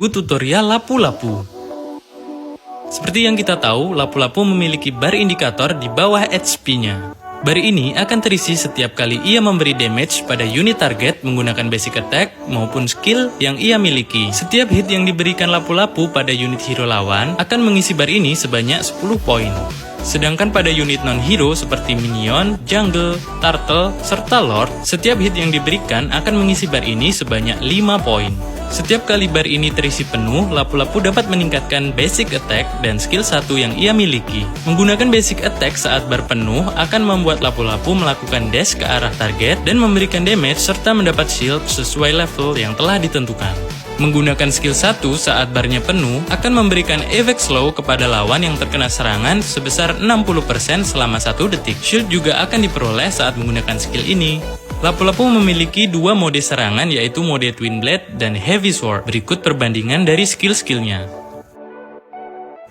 Tutorial lapu-lapu. Seperti yang kita tahu, lapu-lapu memiliki bar indikator di bawah HP-nya. Bar ini akan terisi setiap kali ia memberi damage pada unit target menggunakan basic attack maupun skill yang ia miliki. Setiap hit yang diberikan lapu-lapu pada unit hero lawan akan mengisi bar ini sebanyak 10 poin. Sedangkan pada unit non-hero seperti minion, jungle, turtle, serta lord, setiap hit yang diberikan akan mengisi bar ini sebanyak 5 poin. Setiap kali bar ini terisi penuh, lapu-lapu dapat meningkatkan basic attack dan skill 1 yang ia miliki. Menggunakan basic attack saat bar penuh akan membuat lapu-lapu melakukan dash ke arah target dan memberikan damage serta mendapat shield sesuai level yang telah ditentukan. Menggunakan skill 1 saat barnya penuh akan memberikan efek slow kepada lawan yang terkena serangan sebesar 60% selama 1 detik. Shield juga akan diperoleh saat menggunakan skill ini. Lapu-lapu memiliki dua mode serangan yaitu mode Twin Blade dan Heavy Sword. Berikut perbandingan dari skill-skillnya.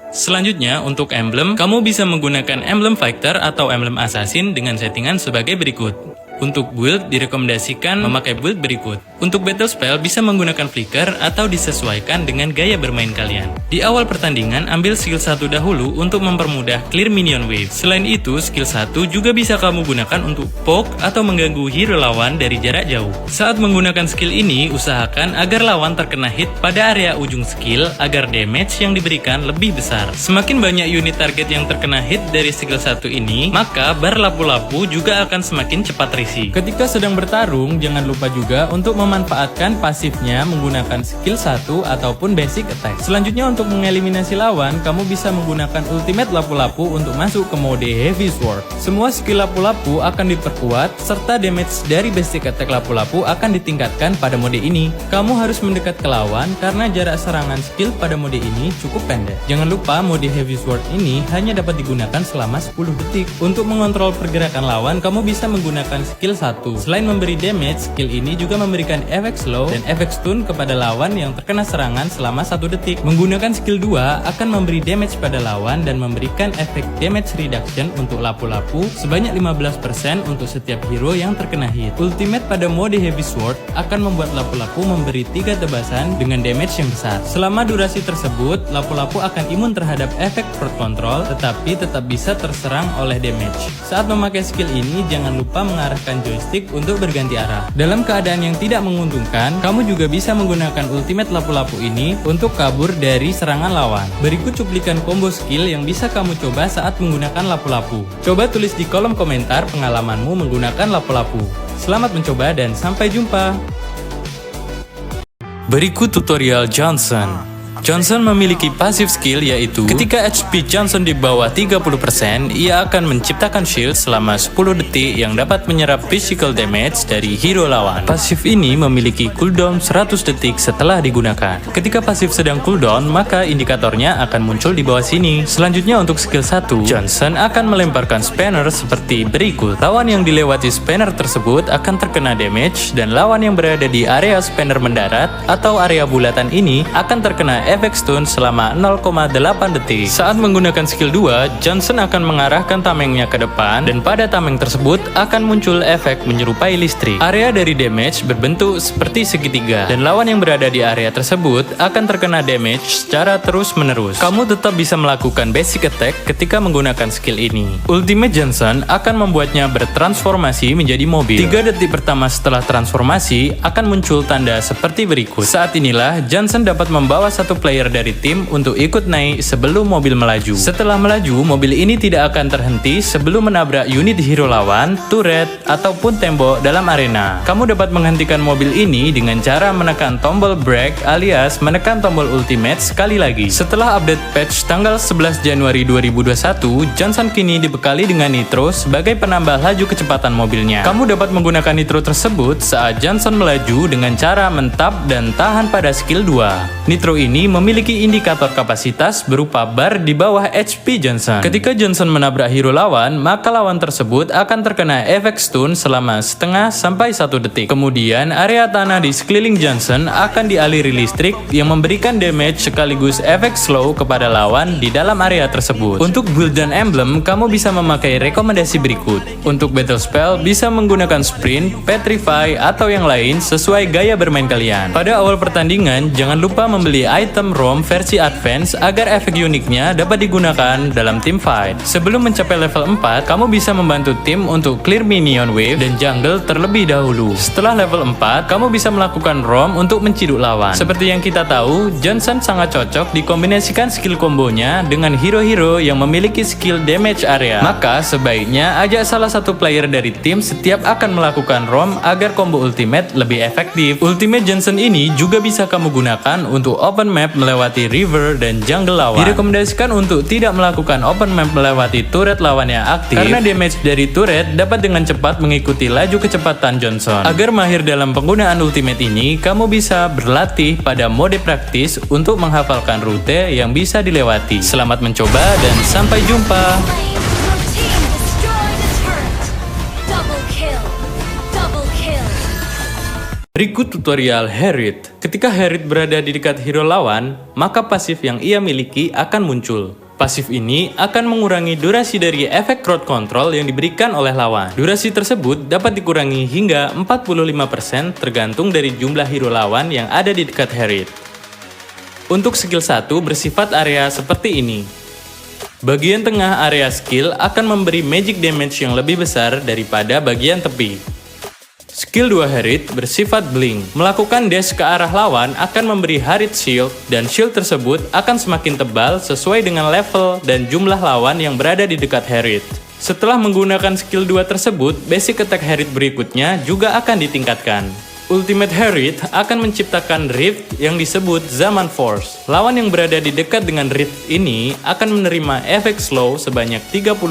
Selanjutnya, untuk emblem, kamu bisa menggunakan emblem Fighter atau emblem Assassin dengan settingan sebagai berikut. Untuk build, direkomendasikan memakai build berikut. Untuk battle spell, bisa menggunakan flicker atau disesuaikan dengan gaya bermain kalian. Di awal pertandingan, ambil skill 1 dahulu untuk mempermudah clear minion wave. Selain itu, skill 1 juga bisa kamu gunakan untuk poke atau mengganggu hero lawan dari jarak jauh. Saat menggunakan skill ini, usahakan agar lawan terkena hit pada area ujung skill agar damage yang diberikan lebih besar. Semakin banyak unit target yang terkena hit dari skill 1 ini, maka bar lapu-lapu juga akan semakin cepat terisi. Ketika sedang bertarung, jangan lupa juga untuk memanfaatkan pasifnya menggunakan skill 1 ataupun basic attack. Selanjutnya, untuk mengeliminasi lawan, kamu bisa menggunakan ultimate lapu-lapu untuk masuk ke mode Heavy Sword. Semua skill lapu-lapu akan diperkuat, serta damage dari basic attack lapu-lapu akan ditingkatkan pada mode ini. Kamu harus mendekat ke lawan karena jarak serangan skill pada mode ini cukup pendek. Jangan lupa, mode Heavy Sword ini hanya dapat digunakan selama 10 detik. Untuk mengontrol pergerakan lawan, kamu bisa menggunakan skill 1. Selain memberi damage, skill ini juga memberikan efek slow dan efek stun kepada lawan yang terkena serangan selama 1 detik. Menggunakan skill 2 akan memberi damage pada lawan dan memberikan efek damage reduction untuk lapu-lapu sebanyak 15% untuk setiap hero yang terkena hit. Ultimate pada mode Heavy Sword akan membuat lapu-lapu memberi 3 tebasan dengan damage yang besar. Selama durasi tersebut, lapu-lapu akan imun terhadap efek crowd control tetapi tetap bisa terserang oleh damage. Saat memakai skill ini, jangan lupa mengarahkan joystick untuk berganti arah. Dalam keadaan yang tidak menguntungkan, kamu juga bisa menggunakan ultimate lapu-lapu ini untuk kabur dari serangan lawan. Berikut cuplikan combo skill yang bisa kamu coba saat menggunakan lapu-lapu. Coba tulis di kolom komentar pengalamanmu menggunakan lapu-lapu. Selamat mencoba dan sampai jumpa. Berikut tutorial Johnson. Johnson memiliki pasif skill yaitu ketika HP Johnson di bawah 30%, ia akan menciptakan shield selama 10 detik yang dapat menyerap physical damage dari hero lawan. Pasif ini memiliki cooldown 100 detik setelah digunakan. Ketika pasif sedang cooldown, maka indikatornya akan muncul di bawah sini. Selanjutnya, untuk skill 1, Johnson akan melemparkan spanner seperti berikut. Lawan yang dilewati spanner tersebut akan terkena damage dan lawan yang berada di area spanner mendarat atau area bulatan ini akan terkena efek stun selama 0,8 detik. Saat menggunakan skill 2, Johnson akan mengarahkan tamengnya ke depan dan pada tameng tersebut akan muncul efek menyerupai listrik. Area dari damage berbentuk seperti segitiga dan lawan yang berada di area tersebut akan terkena damage secara terus-menerus. Kamu tetap bisa melakukan basic attack ketika menggunakan skill ini. Ultimate Johnson akan membuatnya bertransformasi menjadi mobil. 3 detik pertama setelah transformasi akan muncul tanda seperti berikut. Saat inilah Johnson dapat membawa satu player dari tim untuk ikut naik sebelum mobil melaju. Setelah melaju, mobil ini tidak akan terhenti sebelum menabrak unit hero lawan, turret, ataupun tembok dalam arena. Kamu dapat menghentikan mobil ini dengan cara menekan tombol brake alias menekan tombol ultimate sekali lagi. Setelah update patch tanggal 11 Januari 2021, Johnson kini dibekali dengan nitro sebagai penambah laju kecepatan mobilnya. Kamu dapat menggunakan nitro tersebut saat Johnson melaju dengan cara mentap dan tahan pada skill 2. Nitro ini memiliki indikator kapasitas berupa bar di bawah HP Johnson. Ketika Johnson menabrak hero lawan, maka lawan tersebut akan terkena efek stun selama setengah sampai 1 detik. Kemudian, area tanah di sekeliling Johnson akan dialiri listrik yang memberikan damage sekaligus efek slow kepada lawan di dalam area tersebut. Untuk build dan emblem, kamu bisa memakai rekomendasi berikut. Untuk battle spell, bisa menggunakan sprint, petrify, atau yang lain sesuai gaya bermain kalian. Pada awal pertandingan, jangan lupa membeli item ROM versi advance agar efek uniknya dapat digunakan dalam team fight. Sebelum mencapai level 4, kamu bisa membantu tim untuk clear minion wave dan jungle terlebih dahulu. Setelah level 4, kamu bisa melakukan ROM untuk menciduk lawan. Seperti yang kita tahu, Johnson sangat cocok dikombinasikan skill kombonya dengan hero-hero yang memiliki skill damage area. Maka sebaiknya ajak salah satu player dari tim setiap akan melakukan ROM agar combo ultimate lebih efektif. Ultimate Johnson ini juga bisa kamu gunakan untuk open map melewati river dan jungle lawan. Direkomendasikan untuk tidak melakukan open map melewati turret lawan yang aktif karena damage dari turret dapat dengan cepat mengikuti laju kecepatan Johnson. Agar mahir dalam penggunaan ultimate ini, kamu bisa berlatih pada mode praktis untuk menghafalkan rute yang bisa dilewati. Selamat mencoba dan sampai jumpa. Berikut tutorial Herald. Ketika Herald berada di dekat hero lawan, maka pasif yang ia miliki akan muncul. Pasif ini akan mengurangi durasi dari efek crowd control yang diberikan oleh lawan. Durasi tersebut dapat dikurangi hingga 45% tergantung dari jumlah hero lawan yang ada di dekat Herald. Untuk skill 1 bersifat area seperti ini. Bagian tengah area skill akan memberi magic damage yang lebih besar daripada bagian tepi. Skill 2 Herald bersifat blink. Melakukan dash ke arah lawan akan memberi Herald shield dan shield tersebut akan semakin tebal sesuai dengan level dan jumlah lawan yang berada di dekat Herald. Setelah menggunakan skill 2 tersebut, basic attack Herald berikutnya juga akan ditingkatkan. Ultimate Herald akan menciptakan rift yang disebut Zaman Force. Lawan yang berada di dekat dengan rift ini akan menerima efek slow sebanyak 35%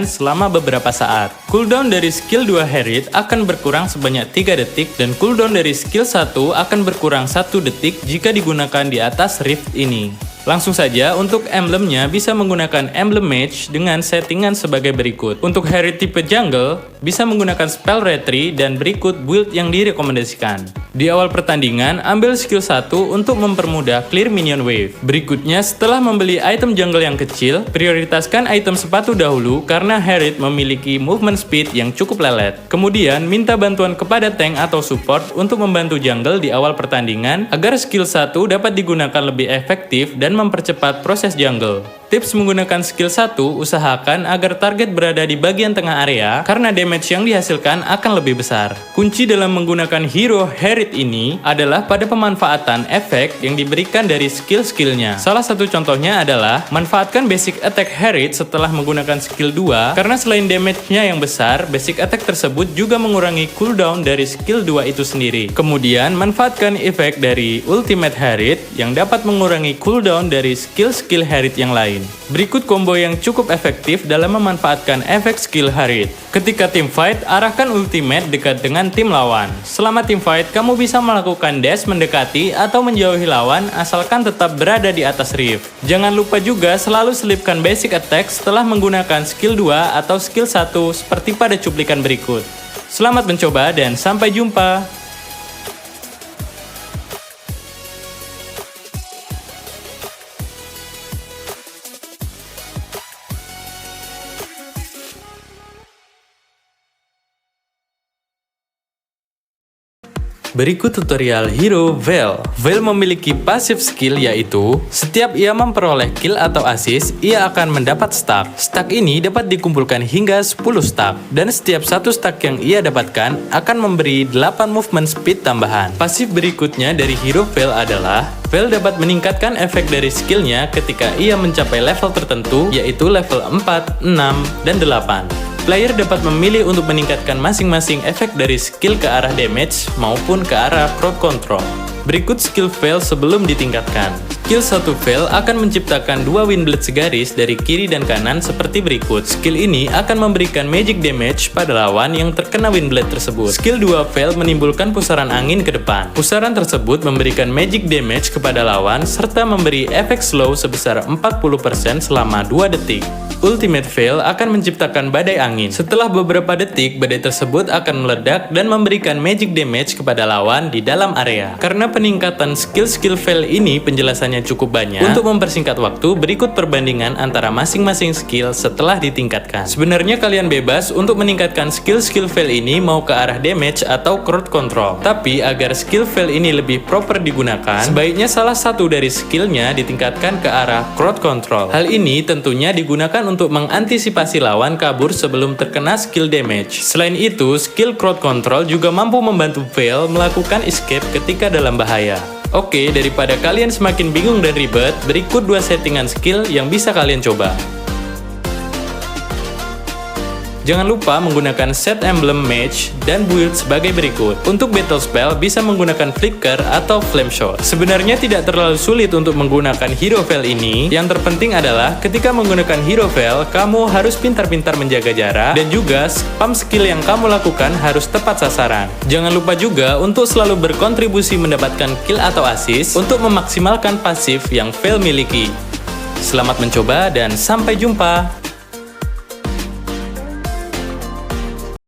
selama beberapa saat. Cooldown dari skill 2 Herald akan berkurang sebanyak 3 detik dan cooldown dari skill 1 akan berkurang 1 detik jika digunakan di atas rift ini. Langsung saja, untuk emblemnya bisa menggunakan emblem mage dengan settingan sebagai berikut. Untuk Herald tipe jungle, bisa menggunakan spell retry dan berikut build yang direkomendasikan. Di awal pertandingan, ambil skill 1 untuk mempermudah clear minion wave. Berikutnya, setelah membeli item jungle yang kecil, prioritaskan item sepatu dahulu karena Herald memiliki movement speed yang cukup lelet. Kemudian, minta bantuan kepada tank atau support untuk membantu jungle di awal pertandingan agar skill 1 dapat digunakan lebih efektif dan mempercepat proses jungle. Tips menggunakan skill 1, usahakan agar target berada di bagian tengah area karena damage yang dihasilkan akan lebih besar. Kunci dalam menggunakan hero Herald ini adalah pada pemanfaatan efek yang diberikan dari skill-skillnya. Salah satu contohnya adalah manfaatkan basic attack Herald setelah menggunakan skill 2 karena selain damage-nya yang besar, basic attack tersebut juga mengurangi cooldown dari skill 2 itu sendiri. Kemudian, manfaatkan efek dari Ultimate Herald yang dapat mengurangi cooldown dari skill-skill Herald yang lain. Berikut combo yang cukup efektif dalam memanfaatkan efek skill Herald. Ketika tim fight, arahkan ultimate dekat dengan tim lawan. Selama tim fight, kamu bisa melakukan dash mendekati atau menjauhi lawan asalkan tetap berada di atas rift. Jangan lupa juga selalu selipkan basic attack setelah menggunakan skill 2 atau skill 1 seperti pada cuplikan berikut. Selamat mencoba dan sampai jumpa! Berikut tutorial hero Vayne. Vayne memiliki passive skill yaitu setiap ia memperoleh kill atau assist, ia akan mendapat stack. Stack ini dapat dikumpulkan hingga 10 stack dan setiap satu stack yang ia dapatkan akan memberi 8 movement speed tambahan. Pasif berikutnya dari hero Vayne adalah Vayne dapat meningkatkan efek dari skillnya ketika ia mencapai level tertentu yaitu level 4, 6, dan 8. Player dapat memilih untuk meningkatkan masing-masing efek dari skill ke arah damage maupun ke arah crowd control. Berikut skill Vayne sebelum ditingkatkan. Skill 1 fail akan menciptakan 2 wind blade segaris dari kiri dan kanan seperti berikut. Skill ini akan memberikan magic damage pada lawan yang terkena wind blade tersebut. Skill 2 fail menimbulkan pusaran angin ke depan. Pusaran tersebut memberikan magic damage kepada lawan serta memberi efek slow sebesar 40% selama 2 detik. Ultimate fail akan menciptakan badai angin. Setelah beberapa detik, badai tersebut akan meledak dan memberikan magic damage kepada lawan di dalam area. Karena peningkatan skill-skill fail ini penjelasannya cukup banyak, untuk mempersingkat waktu, berikut perbandingan antara masing-masing skill setelah ditingkatkan. Sebenarnya kalian bebas untuk meningkatkan skill-skill fail ini mau ke arah damage atau crowd control. Tapi agar skill fail ini lebih proper digunakan, sebaiknya salah satu dari skillnya ditingkatkan ke arah crowd control. Hal ini tentunya digunakan untuk mengantisipasi lawan kabur sebelum terkena skill damage. Selain itu, skill crowd control juga mampu membantu fail melakukan escape ketika dalam bahaya. Oke, daripada kalian semakin bingung dan ribet, berikut 2 settingan skill yang bisa kalian coba. Jangan lupa menggunakan set emblem mage dan build sebagai berikut. Untuk battle spell bisa menggunakan flicker atau flame shot. Sebenarnya tidak terlalu sulit untuk menggunakan hero veil ini. Yang terpenting adalah ketika menggunakan hero veil, kamu harus pintar-pintar menjaga jarak dan juga spam skill yang kamu lakukan harus tepat sasaran. Jangan lupa juga untuk selalu berkontribusi mendapatkan kill atau assist untuk memaksimalkan pasif yang veil miliki. Selamat mencoba dan sampai jumpa.